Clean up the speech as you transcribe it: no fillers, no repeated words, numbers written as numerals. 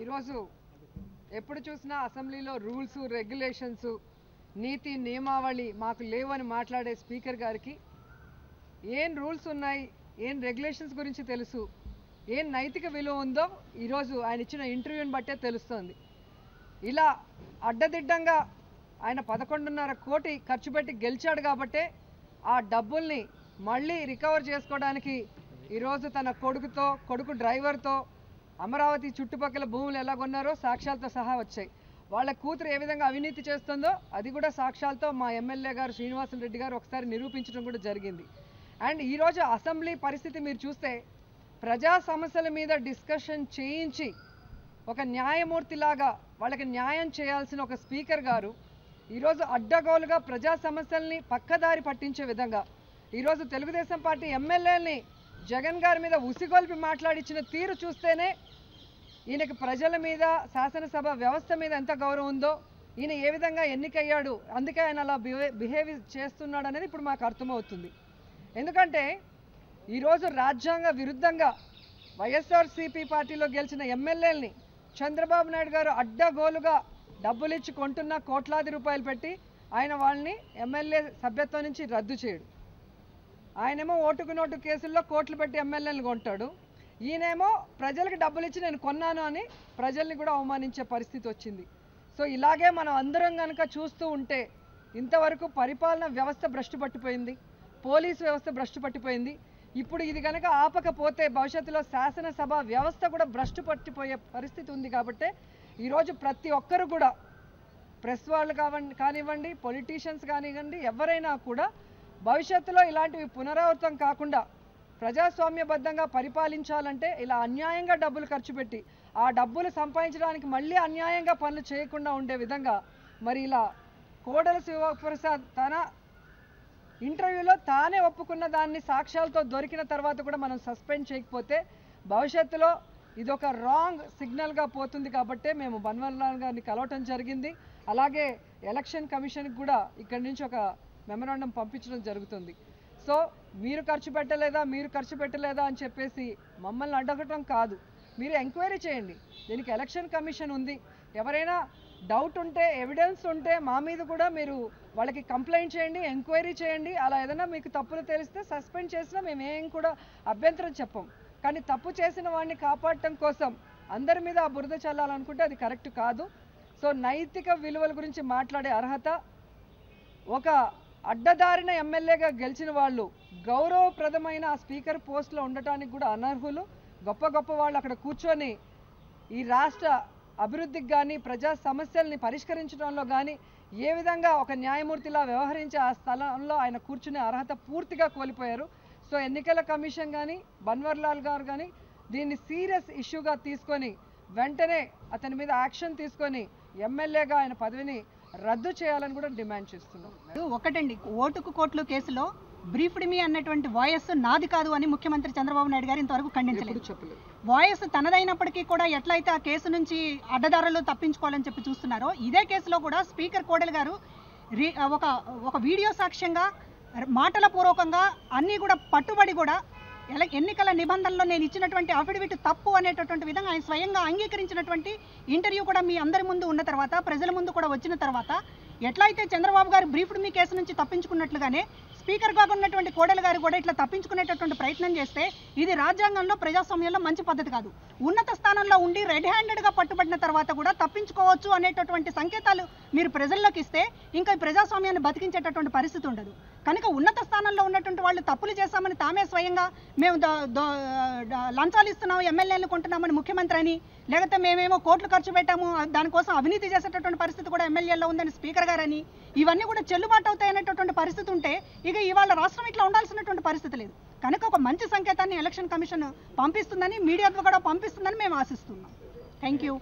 ఈరోజు ఎప్పుడు చూసినా అసెంబ్లీలో రూల్స్ రెగ్యులేషన్స్ నీతి నియమావళి మాకు లేవని మాట్లాడే స్పీకర్ గారికి ఏం రూల్స్ ఉన్నాయి, ఏం రెగ్యులేషన్స్ గురించి తెలుసు, ఏం నైతిక విలువ ఉందో ఈరోజు ఆయన ఇచ్చిన ఇంటర్వ్యూని బట్టే తెలుస్తోంది. ఇలా అడ్డదిడ్డంగా ఆయన 11.5 కోటి ఖర్చు పెట్టి గెలిచాడు కాబట్టే ఆ డబ్బుల్ని మళ్ళీ రికవర్ చేసుకోవడానికి ఈరోజు తన కొడుకు డ్రైవర్తో అమరావతి చుట్టుపక్కల భూములు ఎలా కొన్నారో సాక్ష్యాలతో సహా వచ్చాయి. వాళ్ళ కూతురు ఏ విధంగా అవినీతి చేస్తుందో అది కూడా సాక్ష్యాలతో మా ఎమ్మెల్యే గారు శ్రీనివాసులు రెడ్డి గారు ఒకసారి నిరూపించడం కూడా జరిగింది. అండ్ ఈరోజు అసెంబ్లీ పరిస్థితి మీరు చూస్తే ప్రజా సమస్యల మీద డిస్కషన్ చేయించి ఒక న్యాయమూర్తిలాగా వాళ్ళకి న్యాయం చేయాల్సిన ఒక స్పీకర్ గారు ఈరోజు అడ్డగోలుగా ప్రజా సమస్యల్ని పక్కదారి పట్టించే విధంగా ఈరోజు తెలుగుదేశం పార్టీ ఎమ్మెల్యేని జగన్ గారి మీద ఉసిగొల్పి మాట్లాడించిన తీరు చూస్తేనే ఈయనకి ప్రజల మీద శాసనసభ వ్యవస్థ మీద ఎంత గౌరవం ఉందో, ఈయన ఏ విధంగా ఎన్నికయ్యాడు, అందుకే ఆయన అలా బిహేవ్ చేస్తున్నాడు అనేది ఇప్పుడు మాకు అర్థమవుతుంది. ఎందుకంటే ఈరోజు రాజ్యాంగ విరుద్ధంగా వైఎస్ఆర్సీపీ పార్టీలో గెలిచిన ఎమ్మెల్యేలని చంద్రబాబు నాయుడు గారు అడ్డగోలుగా డబ్బులు ఇచ్చి కొంటున్న కోట్లాది రూపాయలు పెట్టి ఆయన వాళ్ళని ఎమ్మెల్యే సభ్యత్వం నుంచి రద్దు చేయడు. ఆయనేమో ఓటుకు నోటు కేసుల్లో కోట్లు పెట్టి ఎమ్మెల్యేలు కొంటాడు. ఈయనేమో ప్రజలకు డబ్బులు ఇచ్చి నేను కొన్నాను అని ప్రజల్ని కూడా అవమానించే పరిస్థితి వచ్చింది. సో ఇలాగే మనం అందరం కనుక చూస్తూ ఉంటే ఇంతవరకు పరిపాలన వ్యవస్థ భ్రష్టు పట్టిపోయింది, పోలీసు వ్యవస్థ భ్రష్టు పట్టిపోయింది. ఇప్పుడు ఇది కనుక ఆపకపోతే భవిష్యత్తులో శాసనసభ వ్యవస్థ కూడా భ్రష్టు పట్టిపోయే పరిస్థితి ఉంది. కాబట్టి ఈరోజు ప్రతి ఒక్కరు కూడా ప్రెస్ వాళ్ళు కానివ్వండి, పొలిటీషియన్స్ కానివ్వండి, ఎవరైనా కూడా భవిష్యత్తులో ఇలాంటివి పునరావృతం కాకుండా ప్రజాస్వామ్యబద్ధంగా పరిపాలించాలంటే ఇలా అన్యాయంగా డబ్బులు ఖర్చు పెట్టి ఆ డబ్బులు సంపాదించడానికి మళ్ళీ అన్యాయంగా పనులు చేయకుండా ఉండే విధంగా మరి ఇలా కోడెల శివప్రసాద్ తన ఇంటర్వ్యూలో తానే ఒప్పుకున్న దాన్ని సాక్ష్యాలతో దొరికిన తర్వాత కూడా మనం సస్పెండ్ చేయకపోతే భవిష్యత్తులో ఇదొక రాంగ్ సిగ్నల్గా పోతుంది. కాబట్టి మేము బన్వర్లాల్ గారిని కలవటం జరిగింది. అలాగే ఎలక్షన్ కమిషన్కి కూడా ఇక్కడి నుంచి ఒక మెమరాండం పంపించడం జరుగుతుంది. సో మీరు ఖర్చు పెట్టలేదా అని చెప్పేసి మమ్మల్ని అడగటం కాదు, మీరు ఎంక్వైరీ చేయండి. దీనికి ఎలక్షన్ కమిషన్ ఉంది. ఎవరైనా డౌట్ ఉంటే, ఎవిడెన్స్ ఉంటే మా మీద కూడా మీరు వాళ్ళకి కంప్లైంట్ చేయండి, ఎంక్వైరీ చేయండి. అలా ఏదైనా మీకు తప్పులు తెలిస్తే సస్పెండ్ చేసినా మేమేం కూడా అభ్యంతరం చెప్పం. కానీ తప్పు చేసిన వాడిని కాపాడటం కోసం అందరి మీద ఆ బురద చల్లాలనుకుంటే అది కరెక్ట్ కాదు. సో నైతిక విలువల గురించి మాట్లాడే అర్హత ఒక అడ్డదారిన ఎమ్మెల్యేగా గెలిచిన వాళ్ళు గౌరవప్రదమైన ఆ స్పీకర్ పోస్ట్లో ఉండటానికి కూడా అనర్హులు. గొప్ప వాళ్ళు అక్కడ కూర్చొని ఈ రాష్ట్ర అభివృద్ధికి కానీ ప్రజా సమస్యల్ని పరిష్కరించడంలో కానీ ఏ విధంగా ఒక న్యాయమూర్తిలా వ్యవహరించే ఆ స్థలంలో ఆయన కూర్చునే అర్హత పూర్తిగా కోల్పోయారు. సో ఎన్నికల కమిషన్ కానీ బన్వర్లాల్ గారు కానీ దీన్ని సీరియస్ ఇష్యూగా తీసుకొని వెంటనే అతని మీద యాక్షన్ తీసుకొని ఎమ్మెల్యేగా ఆయన పదవిని రద్దు చేయాలని కూడా డిమాండ్ చేస్తున్నాం. ఒకటండి, ఓటుకు కోట్లు కేసులో బ్రీఫ్డ్ మీ అన్నటువంటి వాయిస్ నాది కాదు అని ముఖ్యమంత్రి చంద్రబాబు నాయుడు గారు ఇంతవరకు ఖండించలేదు. వాయిస్ తనదైనప్పటికీ కూడా ఎట్లయితే ఆ కేసు నుంచి అడ్డదారులు తప్పించుకోవాలని చెప్పి చూస్తున్నారో ఇదే కేసులో కూడా స్పీకర్ కోడెల గారు ఒక వీడియో సాక్ష్యంగా మాటల పూర్వకంగా అన్నీ కూడా పట్టుబడి కూడా ఎన్నికల నిబంధనలో నేను ఇచ్చినటువంటి అఫిడవిట్ తప్పు అనేటటువంటి విధంగా ఆయన స్వయంగా అంగీకరించినటువంటి ఇంటర్వ్యూ కూడా మీ అందరి ముందు ఉన్న తర్వాత ప్రజల ముందు కూడా వచ్చిన తర్వాత ఎట్లయితే చంద్రబాబు గారు బ్రీఫ్డ్ మీ కేసు నుంచి తప్పించుకున్నట్లుగానే స్పీకర్గా ఉన్నటువంటి కోడెల గారు కూడా ఇట్లా తప్పించుకునేటటువంటి ప్రయత్నం చేస్తే ఇది రాజ్యాంగంలో ప్రజాస్వామ్యంలో మంచి పద్ధతి కాదు. ఉన్నత స్థానంలో ఉండి రెడ్ హ్యాండెడ్గా పట్టుబడిన తర్వాత కూడా తప్పించుకోవచ్చు అనేటటువంటి సంకేతాలు మీరు ప్రజల్లోకి ఇస్తే ఇంకా ఈ ప్రజాస్వామ్యాన్ని బతికించేటటువంటి పరిస్థితి ఉండదు. కనుక ఉన్నత స్థానంలో ఉన్నటువంటి వాళ్ళు తప్పులు చేస్తామని తామే స్వయంగా మేము లంచాలు ఇస్తున్నాము, ఎమ్మెల్యేలు కొంటున్నామని ముఖ్యమంత్రి అని, లేకపోతే మేమేమో కోట్లు ఖర్చు పెట్టాము దానికోసం అవినీతి చేసేటటువంటి పరిస్థితి కూడా ఎమ్మెల్యేలో ఉందని స్పీకర్ గారని ఇవన్నీ కూడా చెల్లుబాటు అవుతాయనేటటువంటి పరిస్థితి ఉంటే ఇక ఇవాళ రాష్ట్రం ఇట్లా ఉండాల్సినటువంటి పరిస్థితి లేదు. కనుక ఒక మంచి సంకేతాన్ని ఎలక్షన్ కమిషన్ పంపిస్తుందని, మీడియా కూడా పంపిస్తుందని మేము ఆశిస్తున్నాం. Thank you.